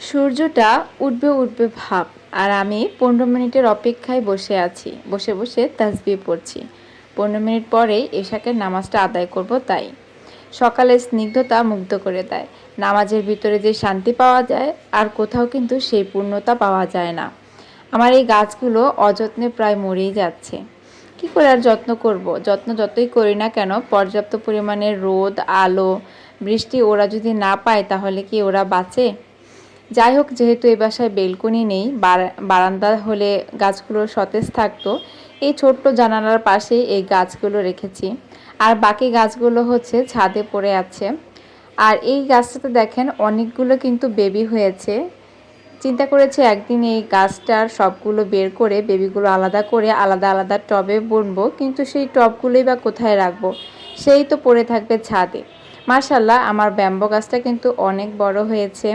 সূর্যটা উঠবে উঠবে ভাব, আর আমি 15 মিনিটের অপেক্ষায় বসে আছি। বসে বসে তাসবিহ পড়ছি। 15 মিনিট পরেই এশাকের নামাজটা আদায় করব। তাই সকালের স্নিগ্ধতা মুগ্ধ করে দেয়। নামাজের ভিতরে যে শান্তি পাওয়া যায় আর কোথাও কিন্তু সেই পূর্ণতা পাওয়া যায় না। আমার এই গাছগুলো অযত্নে প্রায় মরেই যাচ্ছে। কি করে আর যত্ন করব? যত্ন যতই করি না কেন, পর্যাপ্ত পরিমাণে রোদ, আলো, বৃষ্টি ওরা যদি না পায় তাহলে কি ওরা বাঁচে? যাই হোক, যেহেতু এই বাসায় বেলকনি নেই, বারান্দা হলে গাছগুলো সতেজ থাকতো। এই ছোট্ট জানালার পাশেই এই গাছগুলো রেখেছি। আর বাকি গাছগুলো হচ্ছে ছাদে পড়ে আছে। আর এই গাছটাতে দেখেন অনেকগুলো কিন্তু বেবি হয়েছে। চিন্তা করেছি একদিন এই গাছটার সবগুলো বের করে বেবিগুলো আলাদা করে আলাদা আলাদা টবে বুনবো, কিন্তু সেই টবগুলোই বা কোথায় রাখবো? সেই তো পড়ে থাকবে ছাদে। মাশাআল্লাহ, আমার ব্যাম্বো গাছটা কিন্তু অনেক বড় হয়েছে।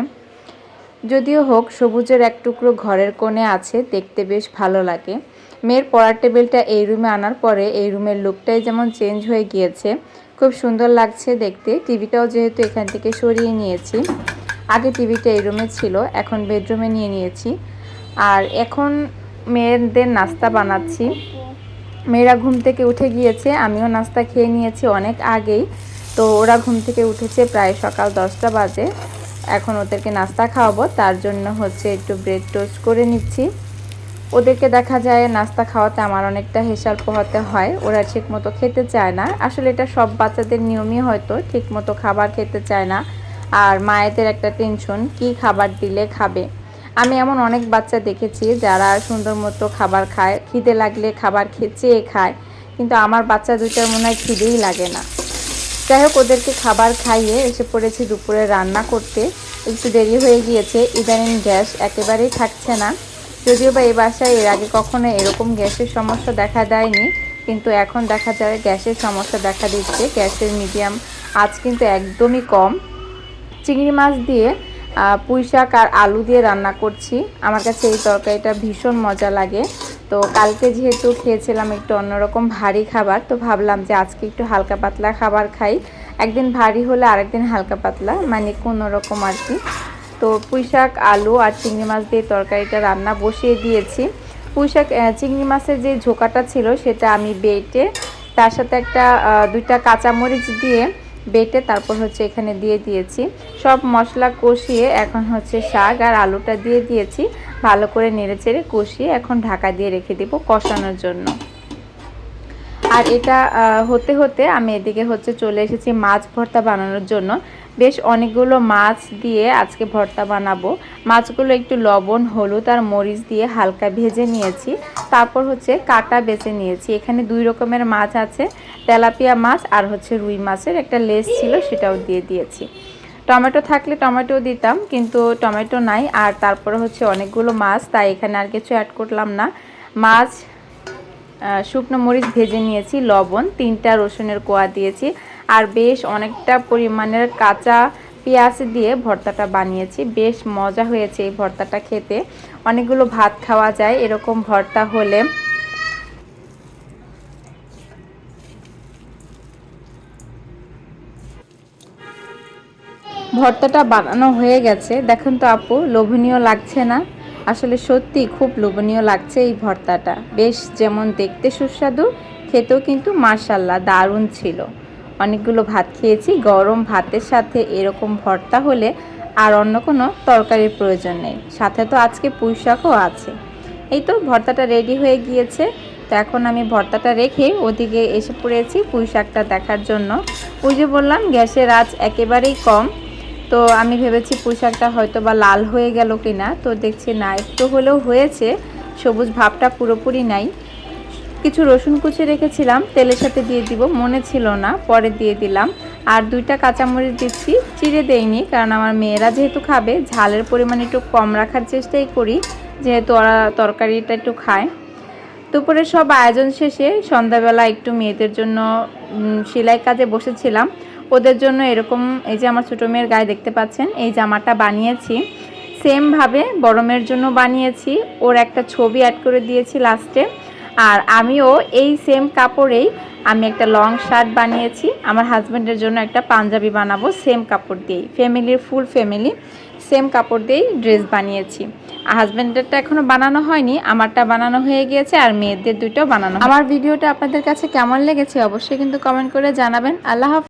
যদিও হোক, সবুজের এক টুকরো ঘরের কোণে আছে, দেখতে বেশ ভালো লাগে। মেয়ের পড়ার টেবিলটা এই রুমে আনার পরে এই রুমের লুকটাই যেমন চেঞ্জ হয়ে গিয়েছে, খুব সুন্দর লাগছে দেখতে। টিভিটাও যেহেতু এখান থেকে সরিয়ে নিয়েছি, আগে টিভিটা এই রুমে ছিল, এখন বেডরুমে নিয়ে নিয়েছি। আর এখন মেয়েদের নাস্তা বানাচ্ছি। মেয়েরা ঘুম থেকে উঠে গিয়েছে, আমিও নাস্তা খেয়ে নিয়েছি অনেক আগেই। তো ওরা ঘুম থেকে উঠেছে প্রায় সকাল 10টা বাজে। এখন ওদেরকে নাস্তা খাওয়াবো, তার জন্য হচ্ছে একটু ব্রেড টোস্ট করে নিচ্ছি। ওদেরকে দেখা যায় নাস্তা খাওয়াতে আমার অনেকটা হেসাল পোহাতে হয়। ওরা ঠিক মতো খেতে চায় না। আসলে এটা সব বাচ্চাদের নিয়মই, হয়তো ঠিক মতো খাবার খেতে চায় না। আর মায়েদের একটা টেনশন, কি খাবার দিলে খাবে। আমি এমন অনেক বাচ্চা দেখেছি যারা সুন্দর মতো খাবার খায়, খিদে লাগলে খাবার চেয়ে খায়, কিন্তু আমার বাচ্চা দুইটার মনে হয় খিদেই লাগে না। যাই হোক, ওদেরকে খাবার খাইয়ে এসে পড়েছি দুপুরে রান্না করতে। একটু দেরি হয়ে গিয়েছে। ইদানিং গ্যাস একেবারেই থাকছে না। যদিও বা এই বাসায় এর আগে কখনো এরকম গ্যাসের সমস্যা দেখা দেয়নি, কিন্তু এখন দেখা যায় গ্যাসের সমস্যা দেখা দিচ্ছে। গ্যাসের মিডিয়াম আঁচ কিন্তু একদমই কম। চিংড়ি মাছ দিয়ে পুঁই শাক আর আলু দিয়ে রান্না করছি। আমার কাছে এই তরকারিটা ভীষণ মজা লাগে। তো কালকে যেহেতু খেয়েছিলাম একটু অন্যরকম ভারী খাবার, তো ভাবলাম যে আজকে একটু হালকা পাতলা খাবার খাই। একদিন ভারী হলে আরেকদিন হালকা পাতলা, মানে কোনো রকম আর কি। তো পুঁই শাক, আলু আর চিংড়ি মাছ দিয়ে তরকারিটা রান্না বসিয়ে দিয়েছি। পুঁই শাক, চিংড়ি মাছের যে ঝোকাটা ছিল সেটা আমি বেটে, তার সাথে দুইটা কাঁচামরিচ দিয়ে বেটে তারপর হচ্ছে এখানে দিয়ে দিয়েছি। সব মশলা কষিয়ে এখন হচ্ছে শাক আর আলুটা দিয়ে দিয়েছি। ভালো করে নেড়েচেড়ে কষিয়ে এখন ঢাকা দিয়ে রেখে দেব কষানোর জন্য। আর এটা হতে হতে আমি এদিকে হচ্ছে চলে এসেছি মাছ ভর্তা বানানোর জন্য। বেশ অনেকগুলো মাছ দিয়ে আজকে ভর্তা বানাবো। মাছগুলো একটু লবণ, হলুদ আর মরিচ দিয়ে হালকা ভেজে নিয়েছি। তারপর হচ্ছে কাটা বেছে নিয়েছি। এখানে 2 রকমের মাছ আছে, তেলাপিয়া মাছ আর হচ্ছে রুই মাছের একটা লেজ ছিল, সেটাও দিয়ে দিয়েছি। টমেটো থাকলে টমেটো দিতাম, কিন্তু টমেটো নাই। আর তারপরে হচ্ছে অনেকগুলো মাছ, তাই এখানে আর কিছু অ্যাড করলাম না। মাছ, শুকনো মরিচ ভেজে নিয়েছি, লবণ, 3টা রসুনের কোয়া দিয়েছি, আর বেশ অনেকটা পরিমাণের কাঁচা পেঁয়াজ দিয়ে ভর্তাটা বানিয়েছি। বেশ মজা হয়েছে এই ভর্তাটা খেতে। অনেকগুলো ভাত খাওয়া যায় এরকম ভর্তা হলে। ভর্তাটা বানানো হয়ে গেছে। দেখুন তো আপু, লোভনীয় লাগছে না? আসলে সত্যি খুব লোভনীয় লাগছে এই ভর্তাটা। বেশ যেমন দেখতে সুস্বাদু, খেতেও কিন্তু মাশাআল্লাহ দারুণ ছিল। অনেকগুলো ভাত খেয়েছি। গরম ভাতের সাথে এরকম ভর্তা হলে আর অন্য কোনো তরকারির প্রয়োজন নেই। সাথে তো আজকে পুঁই শাকও আছে। এই তো ভর্তাটা রেডি হয়ে গিয়েছে। তো এখন আমি ভর্তাটা রেখে ওদিকে এসে পড়েছি পুঁই শাকটা দেখার জন্য। ওই যে বললাম গ্যাসের আঁচ একেবারেই কম। তো আমি ভেবেছি পুঁই শাকটা হয়তো বা লাল হয়ে গেল কিনা, তো দেখছি না, একটু হলেও হয়েছে, সবুজ ভাবটা পুরোপুরি নাই। কিছু রসুন কুচি রেখেছিলাম তেলের সাথে দিয়ে দিব, মনে ছিল না, পরে দিয়ে দিলাম। আর 2টা কাঁচামরিচ দিচ্ছি, চিড়ে দেইনি, কারণ আমার মেয়েরা যেহেতু খাবে ঝালের পরিমাণ একটু কম রাখার চেষ্টাই করি, যেহেতু ওরা তরকারিটা একটু খায়। দুপুরে সব আয়োজন শেষে সন্ধ্যাবেলা একটু মেয়েদের জন্য সেলাই কাজে বসেছিলাম। ওদের জন্য এরকম, এই যে আমার ছোটো মেয়ের গায়ে দেখতে পাচ্ছেন এই জামাটা বানিয়েছি, সেমভাবে বড় মেয়ের জন্য বানিয়েছি। ওর একটা ছবি অ্যাড করে দিয়েছি লাস্টে। আর আমিও এই সেম কাপড়েই আমি একটা লং শার্ট বানিয়েছি। আমার হাজব্যান্ডের জন্য একটা পাঞ্জাবি বানাবো সেম কাপড় দিয়েই, ফুল ফ্যামিলি সেম কাপড় দিয়েই ড্রেস বানিয়েছি। হাজব্যান্ডেরটা এখনও বানানো হয়নি, আমারটা বানানো হয়ে গিয়েছে আর মেয়েদের দুটো বানানো। আমার ভিডিওটা আপনাদের কাছে কেমন লেগেছে অবশ্যই কিন্তু কমেন্ট করে জানাবেন। আল্লাহ হাফেজ।